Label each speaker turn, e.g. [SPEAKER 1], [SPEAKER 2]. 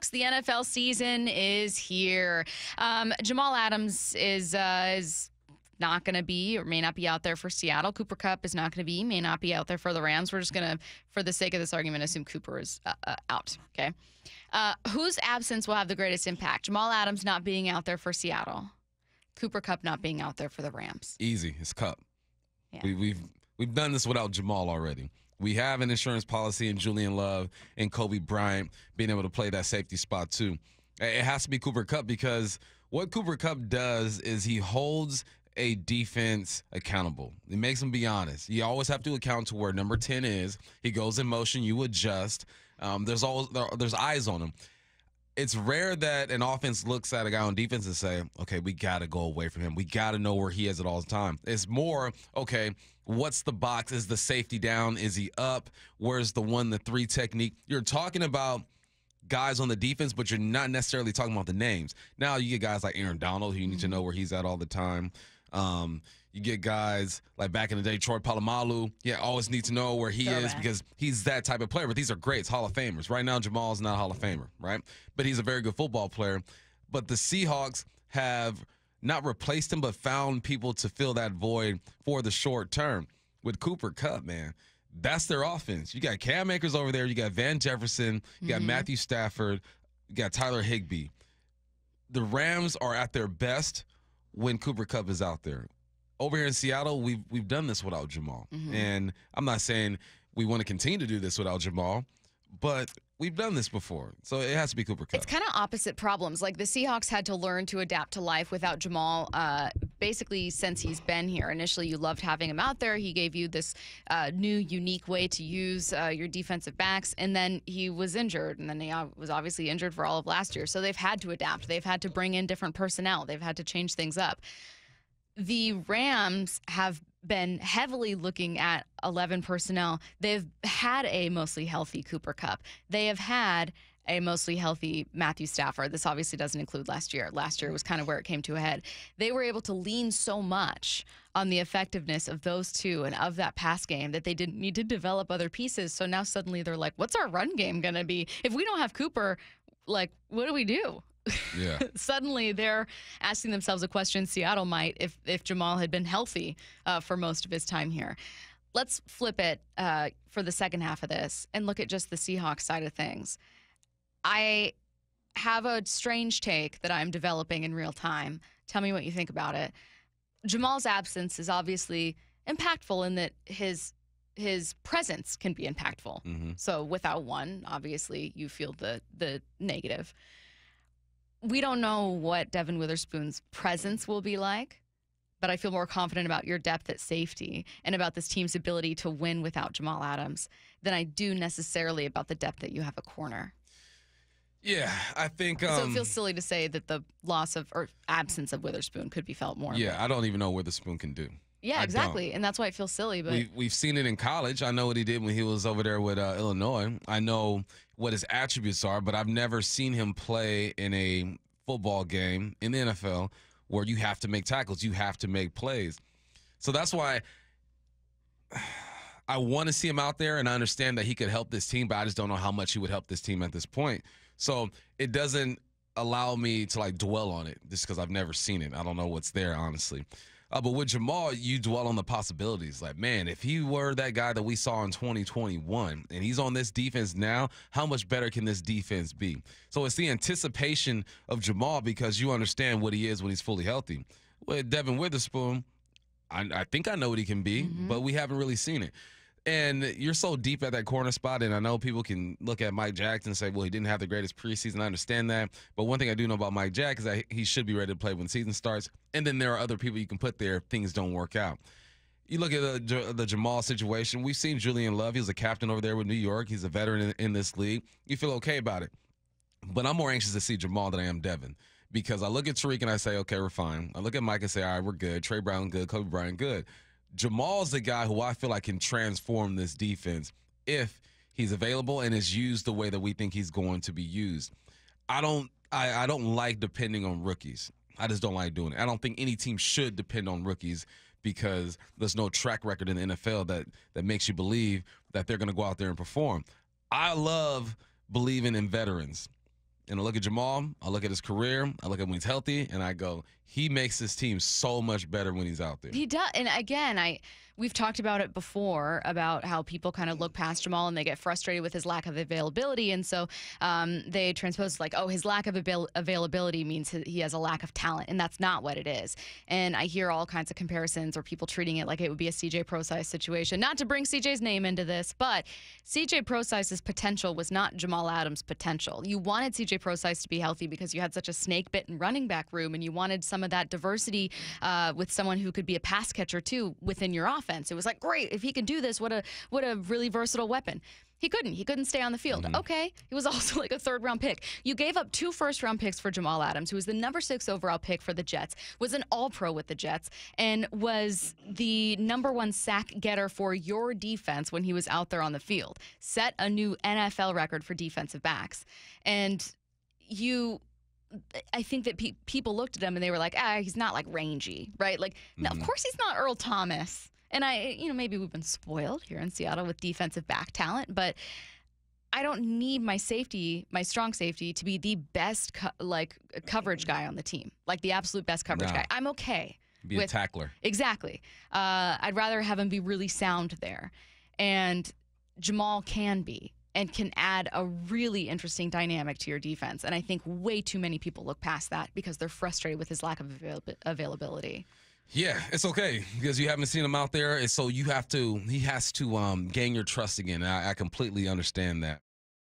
[SPEAKER 1] folks. The NFL season is here. Jamal Adams is not going to be or may not be out there for Seattle. Cooper Kupp is not going to be, may not be out there for the Rams. We're just going to, for the sake of this argument, assume Cooper is out, okay? Whose absence will have the greatest impact? Jamal Adams not being out there for Seattle. Cooper Kupp not being out there for the Rams.
[SPEAKER 2] Easy. It's Kupp.
[SPEAKER 1] Yeah.
[SPEAKER 2] We've done this without Jamal already. We have an insurance policy in Julian Love and Kobe Bryant being able to play that safety spot too. It has to be Cooper Kupp because what Cooper Kupp does is he holds a defense accountable. It makes them be honest. You always have to account to where number 10 is. He goes in motion. You adjust. There's eyes on him. It's rare that an offense looks at a guy on defense and say, okay, we got to go away from him. We got to know where he is at all the time. It's more, okay, what's the box? Is the safety down? Is he up? Where's the 1-3 technique? You're talking about guys on the defense, but you're not necessarily talking about the names. Now you get guys like Aaron Donald, who you need to know where he's at all the time. You get guys like back in the day, Troy Polamalu. Yeah, always need to know where he is because he's that type of player. But these are greats, Hall of Famers. Right now, Jamal's not a Hall of Famer, right? But he's a very good football player. But the Seahawks have not replaced him, but found people to fill that void for the short term. With Cooper Kupp, man, that's their offense. You got Cam Akers over there. You got Van Jefferson. You got Matthew Stafford. You got Tyler Higbee. The Rams are at their best when Cooper Kupp is out there. Over here in Seattle, we've done this without Jamal. And I'm not saying we want to continue to do this without Jamal, but we've done this before. So it has to be Cooper Kupp.
[SPEAKER 1] It's kind of opposite problems. Like the Seahawks had to learn to adapt to life without Jamal basically since he's been here. Initially, you loved having him out there. He gave you this new, unique way to use your defensive backs. And then he was injured. And then he was obviously injured for all of last year. So they've had to adapt. They've had to bring in different personnel. They've had to change things up. The Rams have been heavily looking at 11 personnel. They've had a mostly healthy Cooper Kupp. They have had a mostly healthy Matthew Stafford. This obviously doesn't include last year. Last year was kind of where it came to a head. They were able to lean so much on the effectiveness of those two and of that pass game that they didn't need to develop other pieces. So now suddenly they're like, what's our run game going to be? If we don't have Cooper, like, what do we do?
[SPEAKER 2] Yeah.
[SPEAKER 1] Suddenly they're asking themselves a question Seattle might if Jamal had been healthy for most of his time here. Let's flip it for the second half of this and look at just the Seahawks side of things. I have a strange take that I'm developing in real time. Tell me what you think about it. Jamal's absence is obviously impactful in that his presence can be impactful. So without one, obviously you feel the negative. We don't know what Devin Witherspoon's presence will be like, but I feel more confident about your depth at safety and about this team's ability to win without Jamal Adams than I do necessarily about the depth that you have at corner.
[SPEAKER 2] Yeah, I think...
[SPEAKER 1] so it feels silly to say that the loss of or absence of Witherspoon could be felt more.
[SPEAKER 2] Yeah, I don't even know what Witherspoon can do.
[SPEAKER 1] Yeah, exactly, and that's why it feels silly. But
[SPEAKER 2] we've seen it in college. I know what he did when he was over there with Illinois. I know what his attributes are, but I've never seen him play in a football game in the NFL where you have to make tackles, you have to make plays. So that's why I want to see him out there, and I understand that he could help this team, but I just don't know how much he would help this team at this point. So it doesn't allow me to like dwell on it just because I've never seen it. I don't know what's there, honestly. But with Jamal, you dwell on the possibilities. Like, man, if he were that guy that we saw in 2021 and he's on this defense now, how much better can this defense be? So it's the anticipation of Jamal because you understand what he is when he's fully healthy. With Devin Witherspoon, I think I know what he can be, but we haven't really seen it. And you're so deep at that corner spot, and I know people can look at Mike Jackson and say, well, he didn't have the greatest preseason. I understand that. But one thing I do know about Mike Jack is that he should be ready to play when the season starts. And then there are other people you can put there if things don't work out. You look at the Jamal situation. We've seen Julian Love. He was a captain over there with New York. He's a veteran in this league. You feel okay about it. But I'm more anxious to see Jamal than I am Devin because I look at Tariq and I say, okay, we're fine. I look at Mike and say, all right, we're good. Trey Brown, good. Kobe Bryant, good. Jamal's the guy who I feel like can transform this defense if he's available and is used the way that we think he's going to be used. I don't like depending on rookies. I just don't like doing it. I don't think any team should depend on rookies because there's no track record in the NFL that makes you believe that they're going to go out there and perform. I love believing in veterans. And I look at Jamal, I look at his career, I look at when he's healthy, and I go, he makes his team so much better when he's out there.
[SPEAKER 1] He does. And again, we've talked about it before about how people kind of look past Jamal and they get frustrated with his lack of availability. And so they transpose like, oh, his lack of availability means he has a lack of talent. And that's not what it is. And I hear all kinds of comparisons or people treating it like it would be a CJ Prosise situation. Not to bring CJ's name into this, but CJ Prosise's potential was not Jamal Adams' potential. You wanted CJ Prosise to be healthy because you had such a snake-bitten running back room and you wanted some of that diversity with someone who could be a pass catcher too within your offense. It was like, great, if he can do this, what a really versatile weapon. He couldn't stay on the field. Okay. He was also like a third-round pick. You gave up 2 first-round picks for Jamal Adams, who was the number 6 overall pick for the Jets, was an all-pro with the Jets, and was the number 1 sack getter for your defense when he was out there on the field. Set a new NFL record for defensive backs. And I think that people looked at him and they were like, he's not like rangy, right? Like, no, of course he's not Earl Thomas. And maybe we've been spoiled here in Seattle with defensive back talent, but I don't need my strong safety to be the best coverage guy on the team, like the absolute best coverage guy. I'm okay.
[SPEAKER 2] Be a tackler.
[SPEAKER 1] Exactly. I'd rather have him be really sound there. And Jamal can be and can add a really interesting dynamic to your defense. And I think way too many people look past that because they're frustrated with his lack of availability.
[SPEAKER 2] Yeah, it's okay because you haven't seen him out there, and so he has to gain your trust again. I completely understand that.